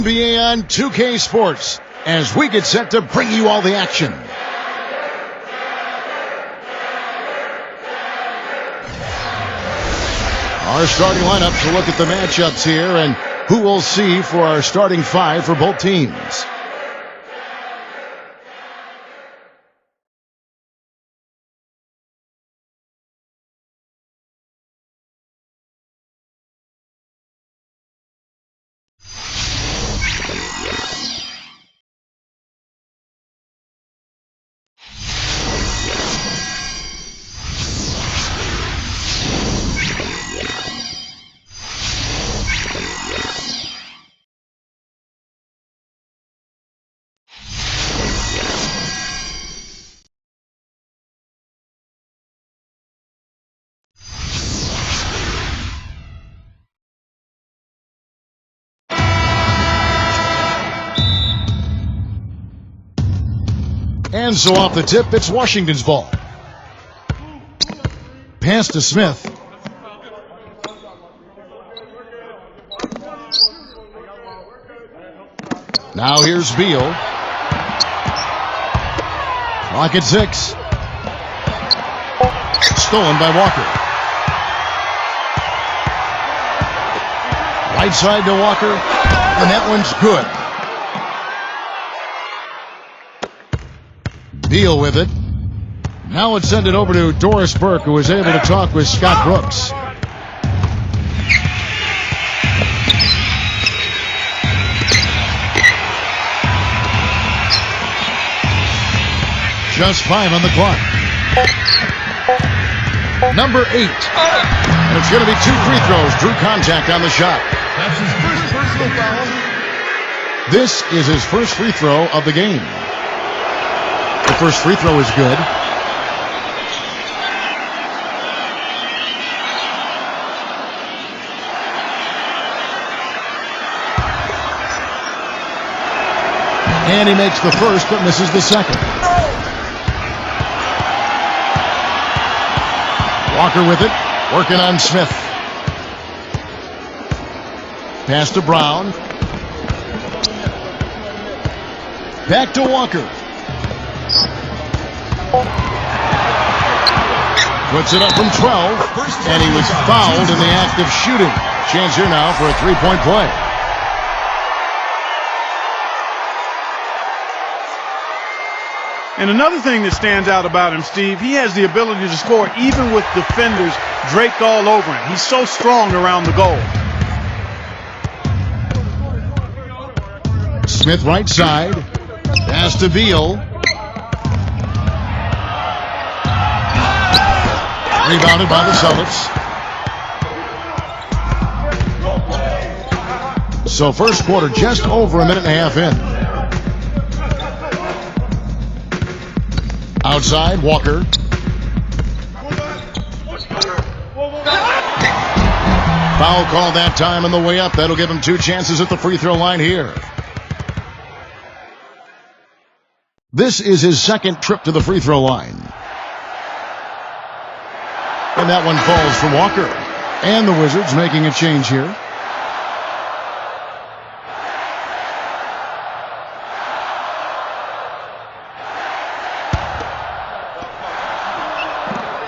NBA on 2K Sports as we get set to bring you all the action. Our starting lineup to look at the matchups here and who we'll see for our starting five for both teams. And so off the tip, it's Washington's ball. Pass to Smith. Now here's Beal. Clock at 6. Stolen by Walker. Right side to Walker. And that one's good. Beal with it. Now let's send it over to Doris Burke, who was able to talk with Scott Brooks. Just 5 on the clock. Number 8. And it's going to be 2 free throws. Drew contact on the shot. That's his first personal foul. This is his first free throw of the game. The first free throw is good. And he makes the first but misses the second. Walker with it, working on Smith. Pass to Brown. Back to Walker. Puts it up from 12, and he was fouled in the act of shooting. Chance here now for a three-point play. And another thing that stands out about him, Steve, he has the ability to score even with defenders draped all over him. He's so strong around the goal. Smith right side. Pass to Beal. Rebounded by the Celtics. So first quarter just over a minute and a half in. Outside, Walker. Foul called that time on the way up. That'll give him 2 chances at the free throw line here. This is his second trip to the free throw line. And that one falls for Walker. And the Wizards making a change here.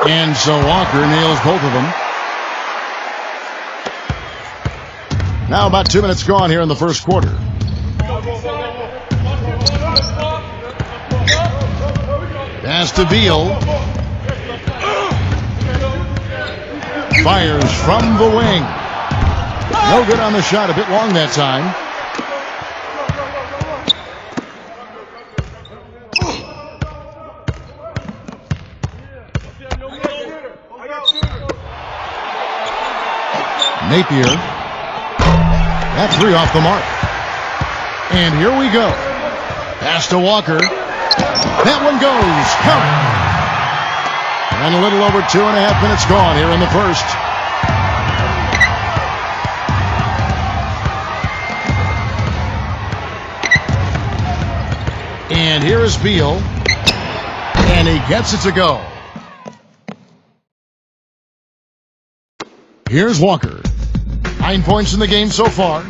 And so Walker nails both of them. Now about 2 minutes gone here in the first quarter. Pass to Beal. Fires from the wing. No good on the shot. A bit long that time. Napier. That 3 off the mark. And here we go. Pass to Walker. That one goes. Count. And a little over 2.5 minutes gone here in the first. And here is Beal. And he gets it to go. Here's Walker. 9 points in the game so far.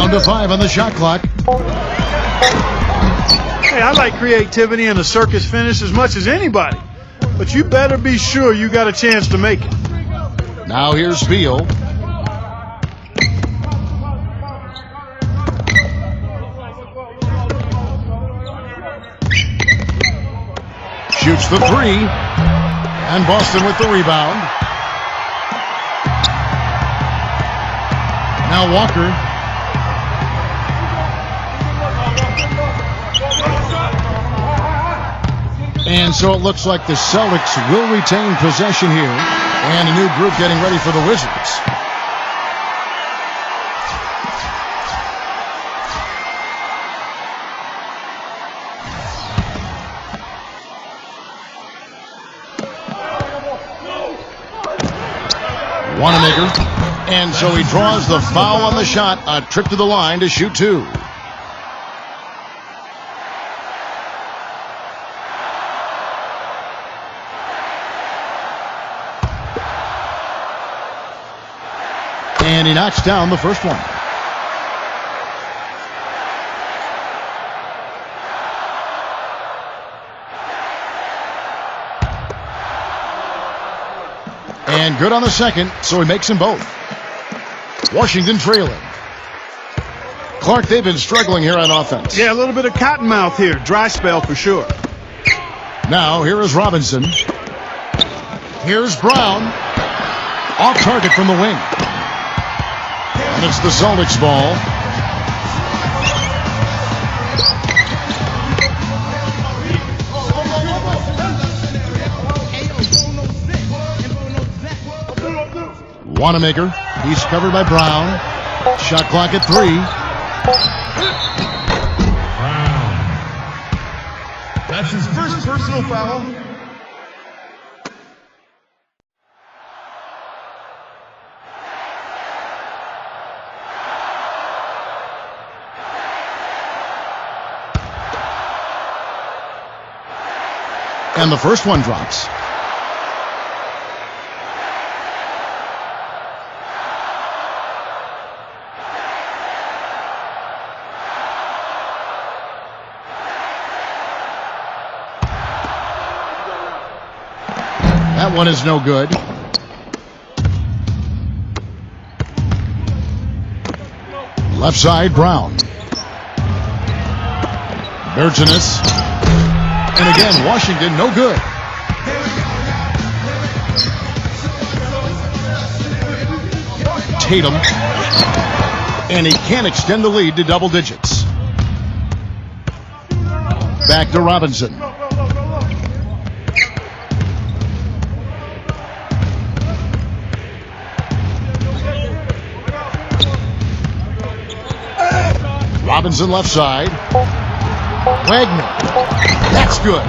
Down to 5 on the shot clock. Hey, I like creativity and a circus finish as much as anybody. But you better be sure you got a chance to make it. Now here's Beal. Shoots the three. And Boston with the rebound. Now Walker. And so it looks like the Celtics will retain possession here. And a new group getting ready for the Wizards. Wanamaker. And so he draws the foul on the shot. A trip to the line to shoot two. And he knocks down the first one. And good on the second, so he makes them both. Washington trailing. Clark, they've been struggling here on offense. Yeah, a little bit of cottonmouth here. Dry spell for sure. Now, here is Robinson. Here's Brown. Off target from the wing. And it's the Celtics ball. Wanamaker. He's covered by Brown. Shot clock at 3. Brown. That's his first personal foul. And the first one drops. That one is no good. Left side, Brown. Bergenis. And again, Washington, no good. Tatum. And he can't extend the lead to double digits. Back to Robinson. Robinson left side. Wagner. That's good.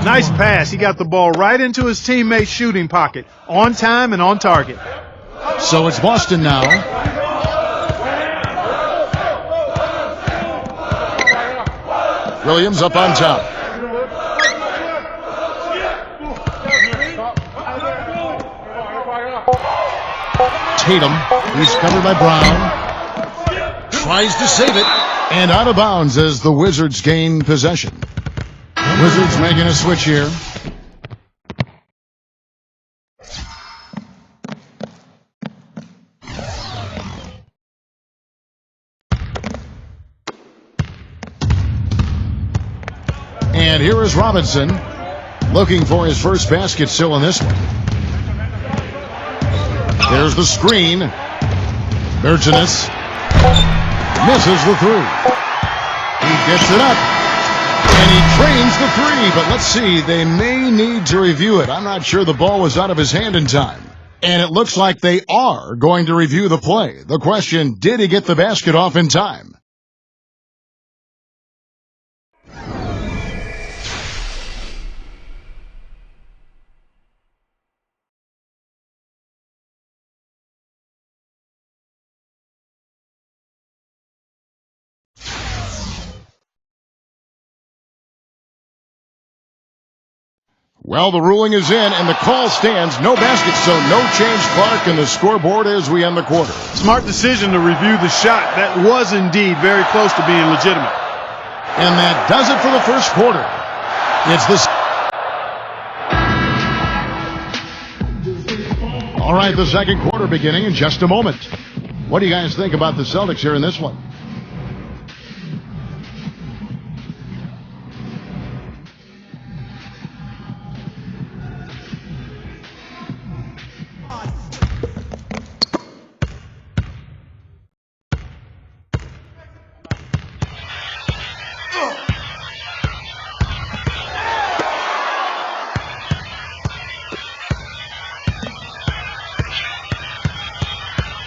Nice pass. He got the ball right into his teammate's shooting pocket. On time and on target. So it's Boston now. Williams up on top. Tatum. He's covered by Brown. Tries to save it. And out of bounds as the Wizards gain possession. Wizards making a switch here. And here is Robinson looking for his first basket still in this one. There's the screen. Bergenis misses the three. He gets it up. And he drains the three. But let's see, they may need to review it. I'm not sure the ball was out of his hand in time. And it looks like they are going to review the play. The question, did he get the basket off in time? Well, the ruling is in, and the call stands. No basket, so no change, Clark, and the scoreboard as we end the quarter. Smart decision to review the shot. That was indeed very close to being legitimate. And that does it for the first quarter. It's this. All right, the second quarter beginning in just a moment. What do you guys think about the Celtics here in this one?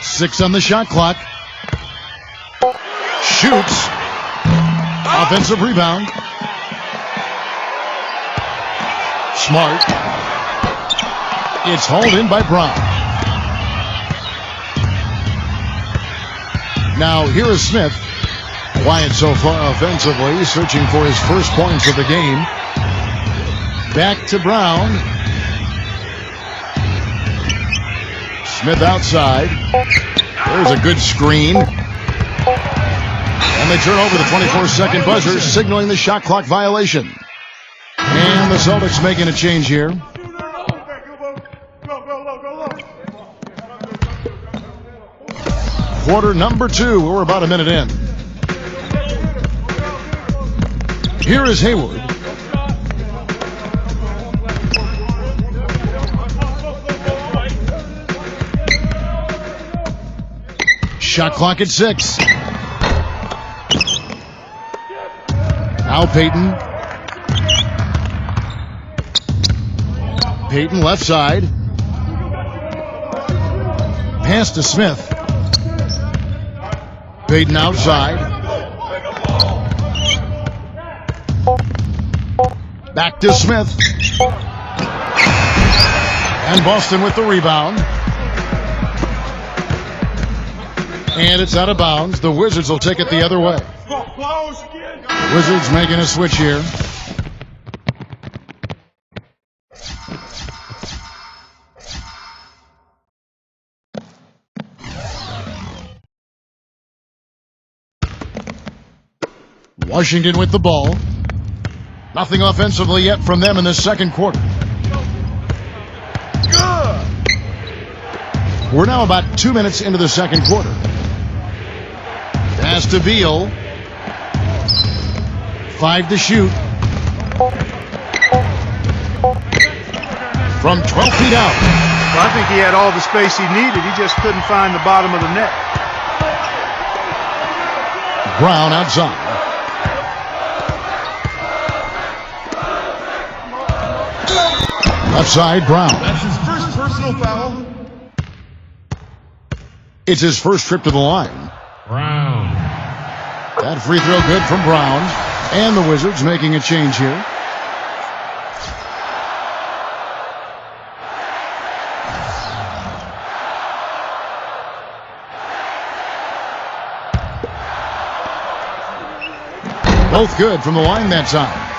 Six on the shot clock. Shoots. Offensive rebound. Smart. It's hauled in by Brown. Now here is Smith. Quiet so far offensively, searching for his first points of the game. Back to Brown. Smith outside. There's a good screen. And they turn over the 24-second buzzer, signaling the shot clock violation. And the Celtics making a change here. Quarter number 2. We're about a minute in. Here is Hayward. Shot clock at 6. Now Payton. Payton left side. Pass to Smith. Payton outside. Back to Smith. And Boston with the rebound. And it's out of bounds. The Wizards will take it the other way. Wizards making a switch here. Washington with the ball. Nothing offensively yet from them in the second quarter. We're now about 2 minutes into the second quarter. Pass to Beal. 5 to shoot. From 12 feet out. Well, I think he had all the space he needed. He just couldn't find the bottom of the net. Brown outside. Left side, Brown. That's his first personal foul. It's his first trip to the line. Brown. That free throw good from Brown. And the Wizards making a change here. Both good from the line that time.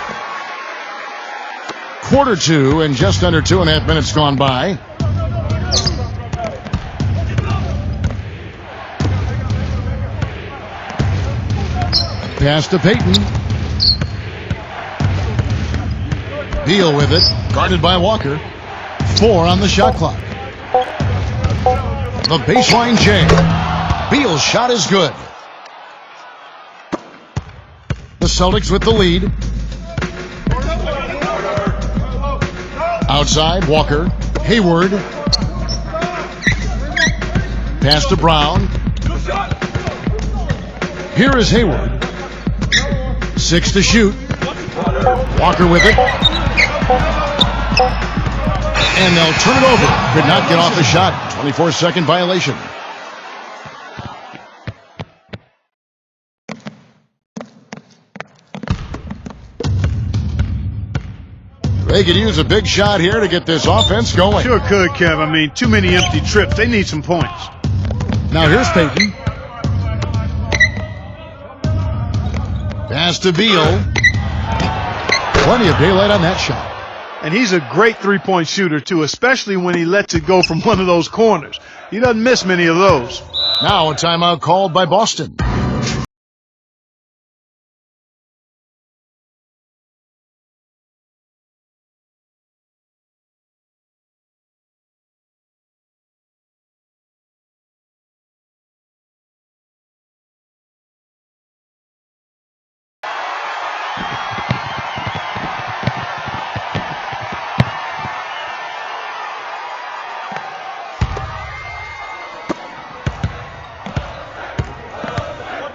Quarter 2 and just under 2.5 minutes gone by. Pass to Payton. Beal with it. Guarded by Walker. 4 on the shot clock. The baseline jam. Beal's shot is good. The Celtics with the lead. Outside, Walker. Hayward. Pass to Brown. Here is Hayward. 6 to shoot. Walker with it. And they'll turn it over. Could not get off the shot. 24-second violation. They could use a big shot here to get this offense going. Sure could, Kev. I mean, too many empty trips. They need some points. Now here's Payton. Pass to Beal. Plenty of daylight on that shot. And he's a great three-point shooter, too, especially when he lets it go from one of those corners. He doesn't miss many of those. Now a timeout called by Boston.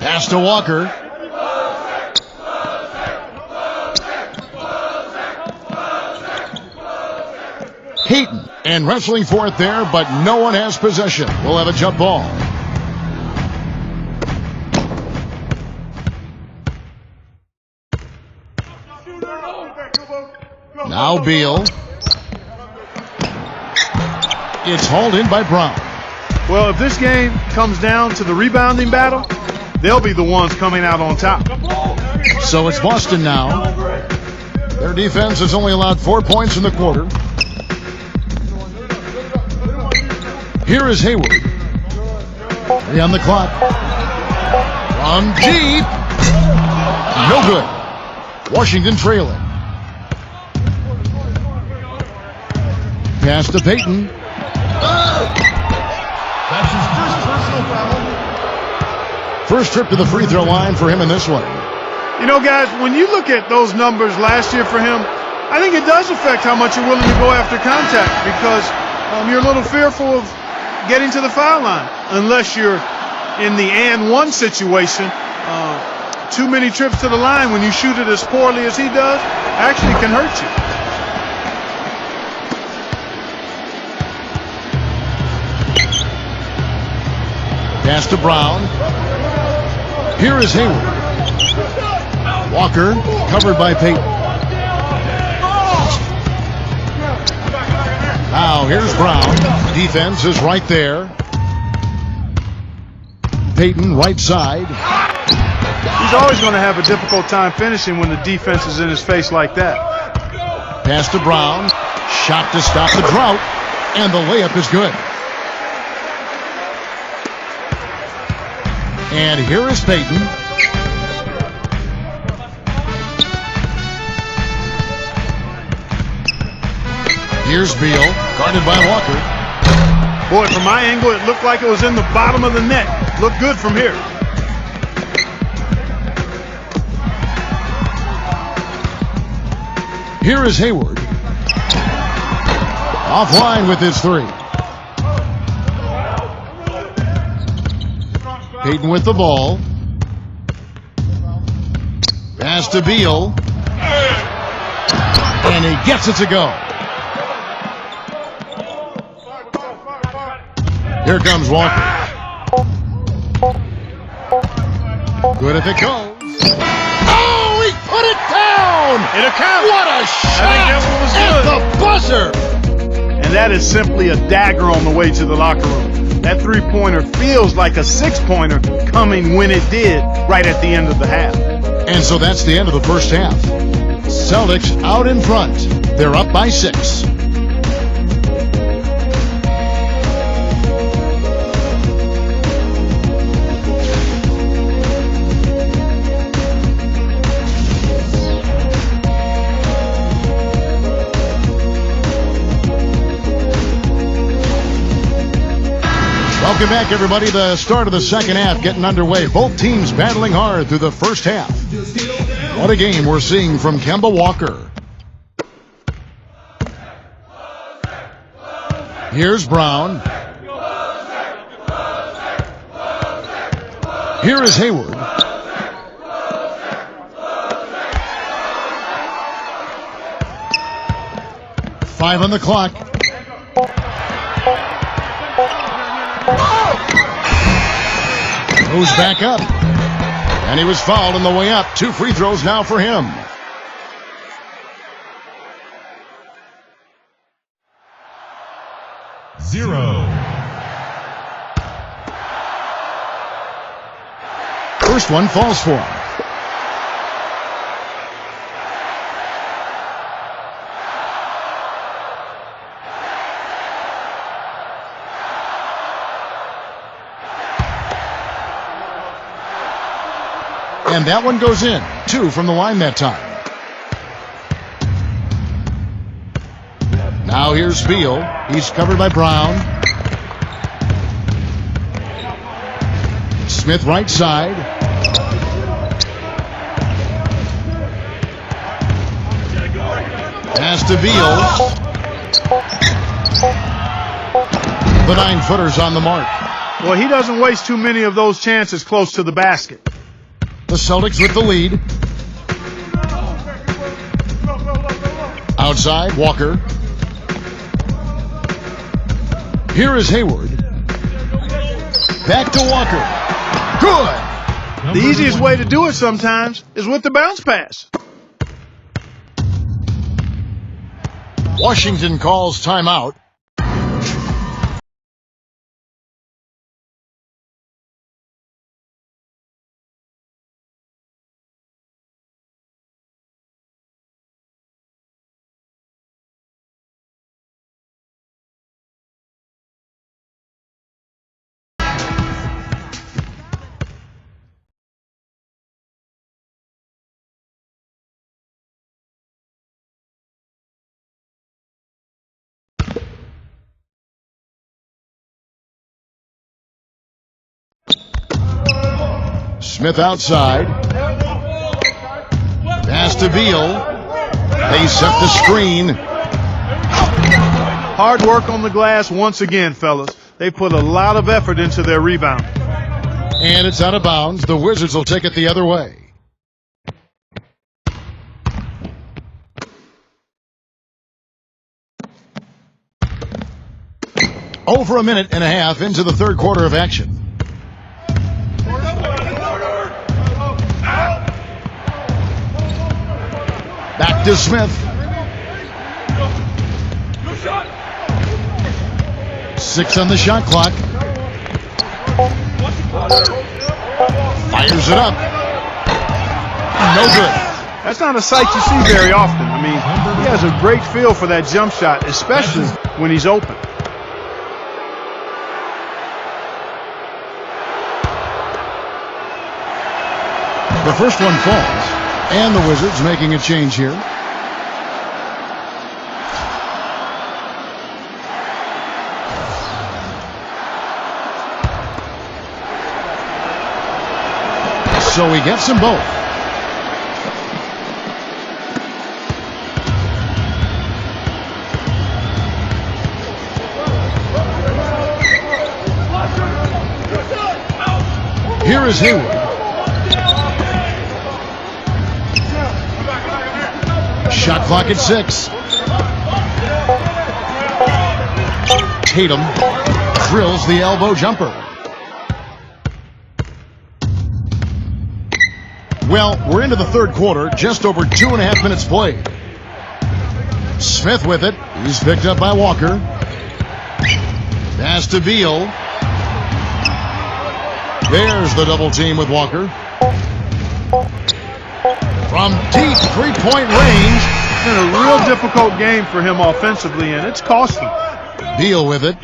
Pass to Walker. Heaton and wrestling for it there, but no one has possession. We'll have a jump ball. Now Beal. It's hauled in by Brown. Well, if this game comes down to the rebounding battle, they'll be the ones coming out on top. So it's Boston now. Their defense has only allowed 4 points in the quarter. Here is Hayward. 3 on the clock. From deep. No good. Washington trailing. Pass to Payton. That's his first personal foul. First trip to the free throw line for him in this one. You know, guys, when you look at those numbers last year for him, I think it does affect how much you're willing to go after contact, because you're a little fearful of getting to the foul line unless you're in the and one situation. Too many trips to the line when you shoot it as poorly as he does actually can hurt you. Pass to Brown. Here is Hayward. Walker covered by Payton. Now here's Brown. Defense is right there. Payton right side. He's always going to have a difficult time finishing when the defense is in his face like that. Pass to Brown. Shot to stop the drought. And the layup is good. And here is Payton. Here's Beal, guarded by Walker. Boy, from my angle, it looked like it was in the bottom of the net. Looked good from here. Here is Hayward. Offline with his 3. Payton with the ball. Pass to Beal. And he gets it to go. Here comes Walker. Good if it goes. Oh, he put it down! It'll count. What a shot! At the buzzer! And that is simply a dagger on the way to the locker room. That three-pointer feels like a six-pointer coming when it did right at the end of the half. And so that's the end of the first half. Celtics out in front. They're up by 6. Welcome back, everybody. The start of the second half getting underway. Both teams battling hard through the first half. What a game we're seeing from Kemba Walker. Here's Brown. Here is Hayward. Five on the clock. Goes back up. And he was fouled on the way up. 2 free throws now for him. Zero. First one falls for him. And that one goes in. 2 from the line that time. Now here's Beal. He's covered by Brown. Smith right side. Pass to Beal. The 9-footer's on the mark. Well, he doesn't waste too many of those chances close to the basket. The Celtics with the lead. Outside, Walker. Here is Hayward. Back to Walker. Good. The easiest way to do it sometimes is with the bounce pass. Washington calls timeout. Smith outside. Pass to Beal. They set the screen. Hard work on the glass once again, fellas. They put a lot of effort into their rebound. And it's out of bounds. The Wizards will take it the other way. Over a minute and a half into the third quarter of action. Back to Smith. 6 on the shot clock. Fires it up. No good. That's not a sight you see very often. I mean, he has a great feel for that jump shot, especially when he's open. The first one falls. And the Wizards making a change here. So he gets them both. Here is Hayward. Shot clock at 6. Tatum drills the elbow jumper. Well, we're into the third quarter, just over 2.5 minutes played. Smith with it. He's picked up by Walker. Pass to Beal. There's the double team with Walker. From deep three-point range. It's been a real difficult game for him offensively, and it's cost him. Beal with it.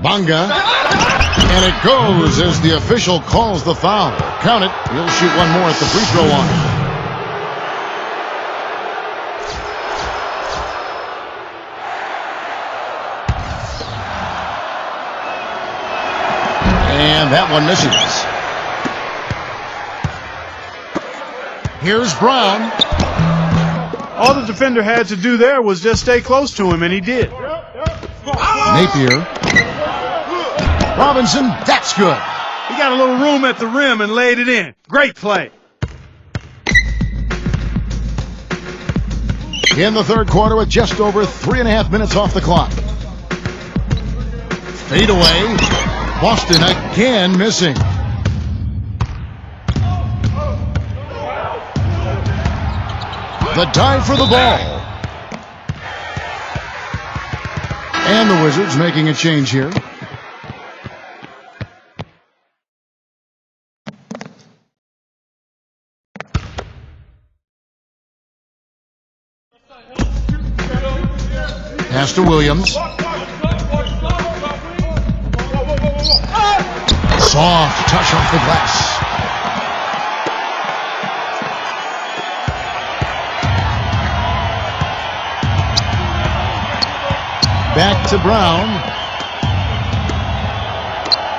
Bonga. And it goes as the official calls the foul. Count it. He'll shoot one more at the free throw line. And that one misses. Here's Brown. All the defender had to do there was just stay close to him, and he did. Napier. Robinson, that's good. He got a little room at the rim and laid it in. Great play. In the third quarter with just over 3.5 minutes off the clock. Fade away. Boston again missing. The dive for the ball. And the Wizards making a change here. Pass to Williams. Soft touch off the glass. Back to Brown.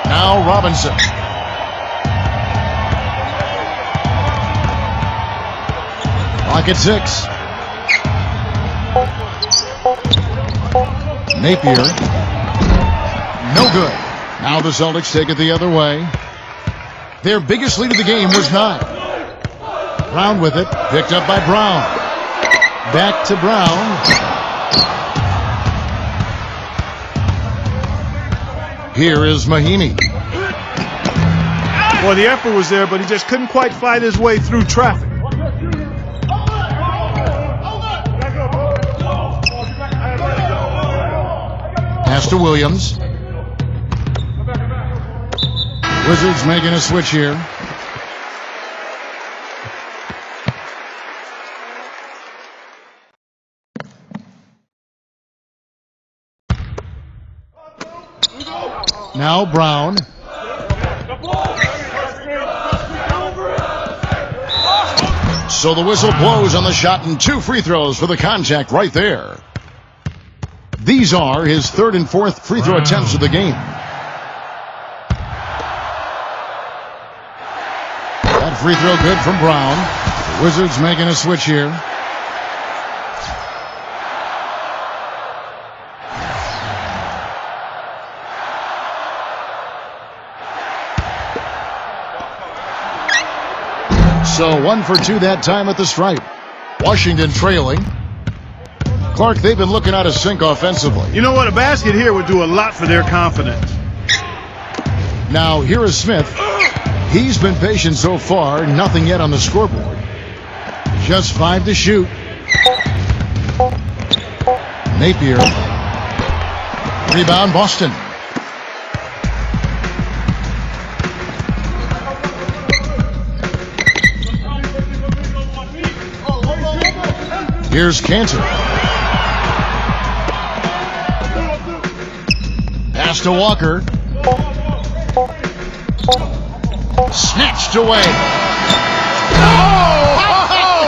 Now Robinson. Clock at 6. Napier. No good. Now the Celtics take it the other way. Their biggest lead of the game was 9. Brown with it. Picked up by Brown. Back to Brown. Here is Mahinmi. Well, the effort was there, but he just couldn't quite fight his way through traffic. Pass to Williams. Wizards making a switch here. Now Brown. So the whistle blows on the shot and 2 free throws for the contact right there. These are his 3rd and 4th free throw attempts of the game. That free throw good from Brown. The Wizards making a switch here. So 1 for 2 that time at the stripe. Washington trailing. Clark, they've been looking out of sync offensively. You know what? A basket here would do a lot for their confidence. Now here is Smith. He's been patient so far. Nothing yet on the scoreboard. Just 5 to shoot. Napier. Rebound Boston. Here's Cantor. Pass to Walker. Snatched away.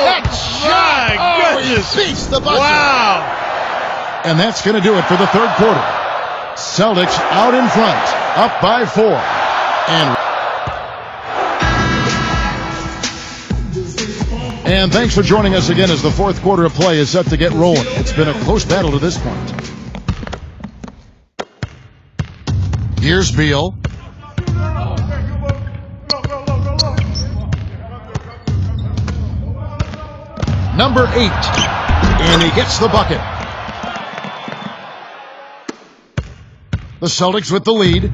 That shot! Goodness! Beats the buzzer. Wow! And that's going to do it for the 3rd quarter. Celtics out in front, up by 4. And thanks for joining us again as the 4th quarter of play is set to get rolling. It's been a close battle to this point. Here's Beal. Number 8. And he gets the bucket. The Celtics with the lead.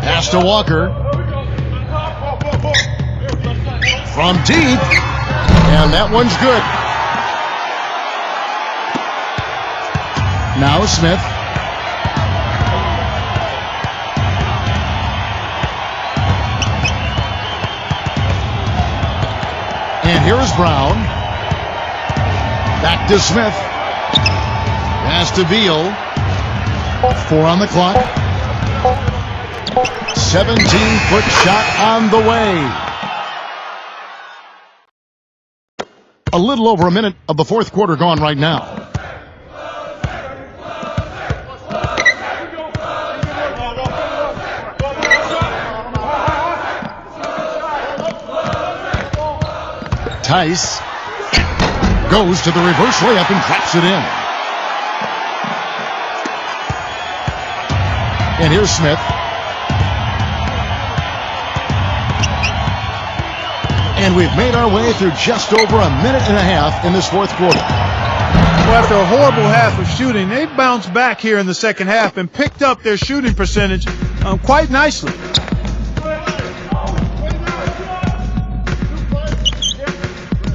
Pass to Walker. From deep. And that one's good. Now Smith. And here is Brown. Back to Smith. Pass to Beal. 4 on the clock. 17-foot shot on the way. A little over a minute of the 4th quarter gone right now. Tice goes to the reverse layup and claps it in. And here's Smith. And we've made our way through just over a minute and a half in this 4th quarter. Well, after a horrible half of shooting, they bounced back here in the second half and picked up their shooting percentage quite nicely.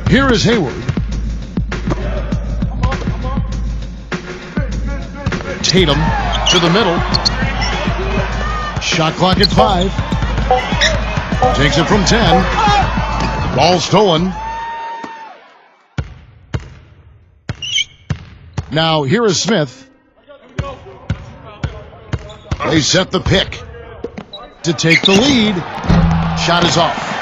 Here is Hayward. Tatum to the middle. Shot clock at 5. Takes it from 10. Ball stolen. Now here is Smith. They set the pick to take the lead. Shot is off.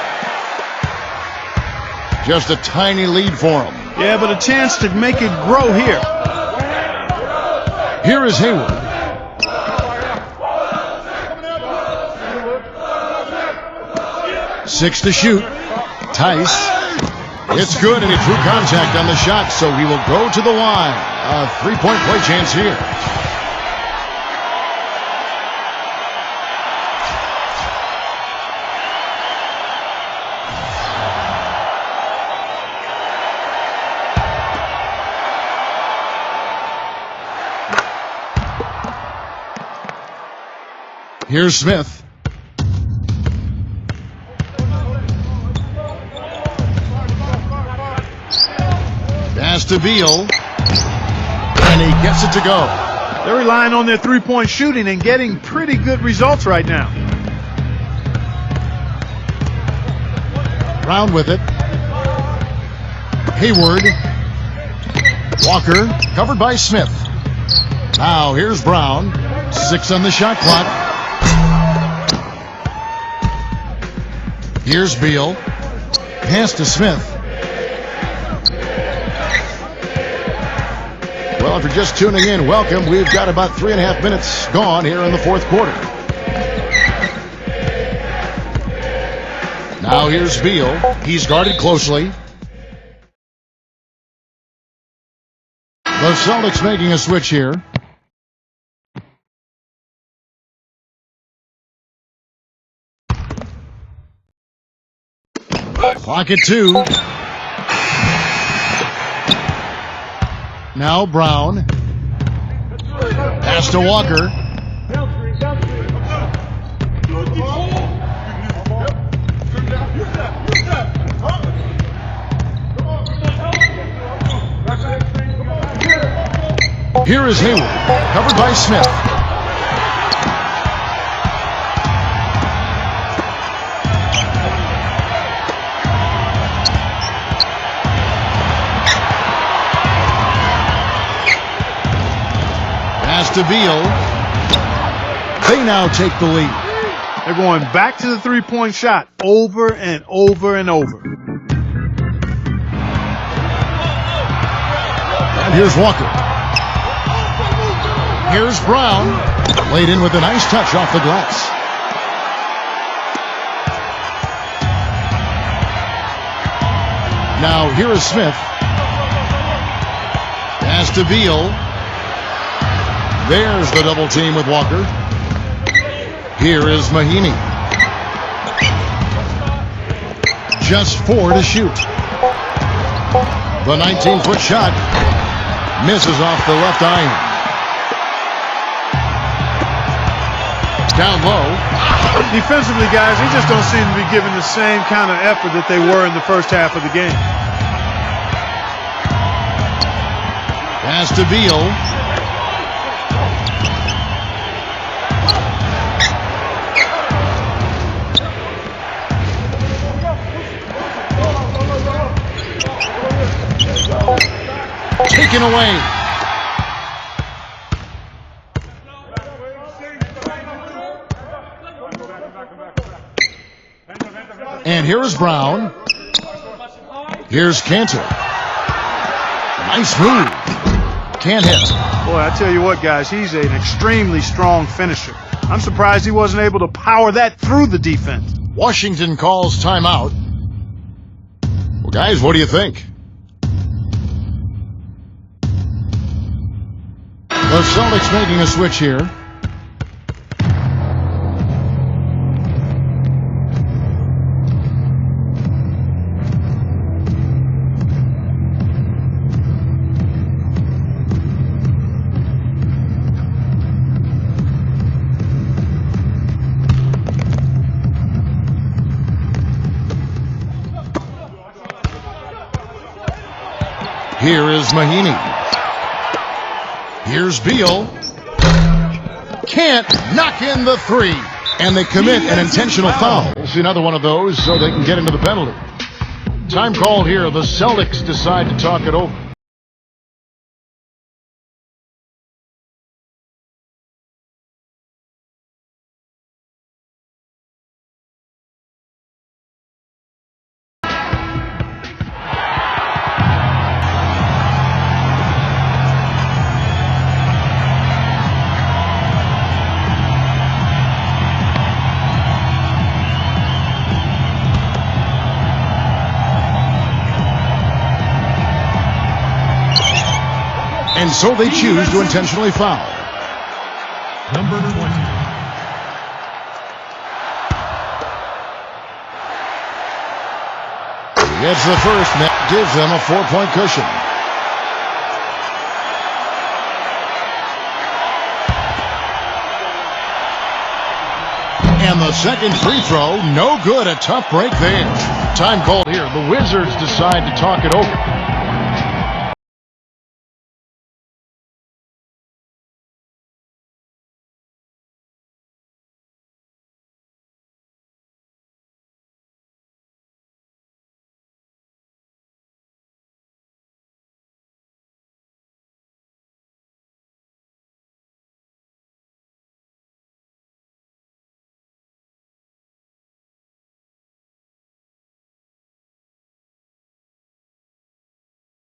Just a tiny lead for him. Yeah, but a chance to make it grow here. Here is Hayward. Six to shoot. Tice. It's good, and he drew contact on the shot, so he will go to the line. A three-point play chance here. Here's Smith. Pass to Beal. And he gets it to go. They're relying on their three-point shooting and getting pretty good results right now. Brown with it. Hayward. Walker covered by Smith. Now here's Brown. 6 on the shot clock. Here's Beal. Pass to Smith. Well, if you're just tuning in, welcome. We've got about 3.5 minutes gone here in the fourth quarter. Now here's Beal. He's guarded closely. The Celtics making a switch here. Clock at 2. Now Brown. Pass to Walker. Here is Hayward, covered by Smith. Pass to Beal. They now take the lead. They're going back to the three-point shot over and over and over. And here's Walker. Here's Brown. Laid in with a nice touch off the glass. Now here is Smith. Pass to Beal. There's the double team with Walker. Here is Mahinmi. Just 4 to shoot. The 19-foot shot misses off the left iron. Down low. Defensively, guys, they just don't seem to be giving the same kind of effort that they were in the first half of the game. Pass to Beal. Taken away. And here is Brown. Here's Cantor. Nice move. Can't hit. Boy, I tell you what, guys, he's an extremely strong finisher. I'm surprised he wasn't able to power that through the defense. Washington calls timeout. Well, guys, what do you think? The Celtics making a switch here. Here is Mahinmi. Here's Beal. Can't knock in the 3. And they commit an intentional foul. We'll see another one of those so they can get into the penalty. Time called here. The Celtics decide to talk it over. And so they choose to intentionally foul. Number 20. He gets the first, and that gives them a 4-point cushion. And the second free throw, no good. A tough break there. Time called here. The Wizards decide to talk it over.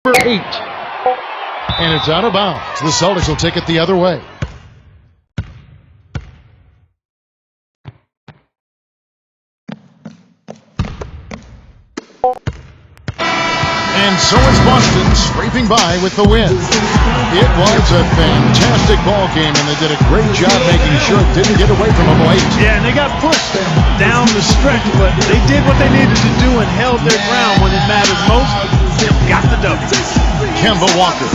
Number 8. And it's out of bounds. The Celtics will take it the other way. And so it's Boston scraping by with the win. It was a fantastic ball game, and they did a great job making sure it didn't get away from them late. Yeah, and they got pushed down the stretch, but they did what they needed to do and held their ground when it mattered most. Got the W. Kemba Walker.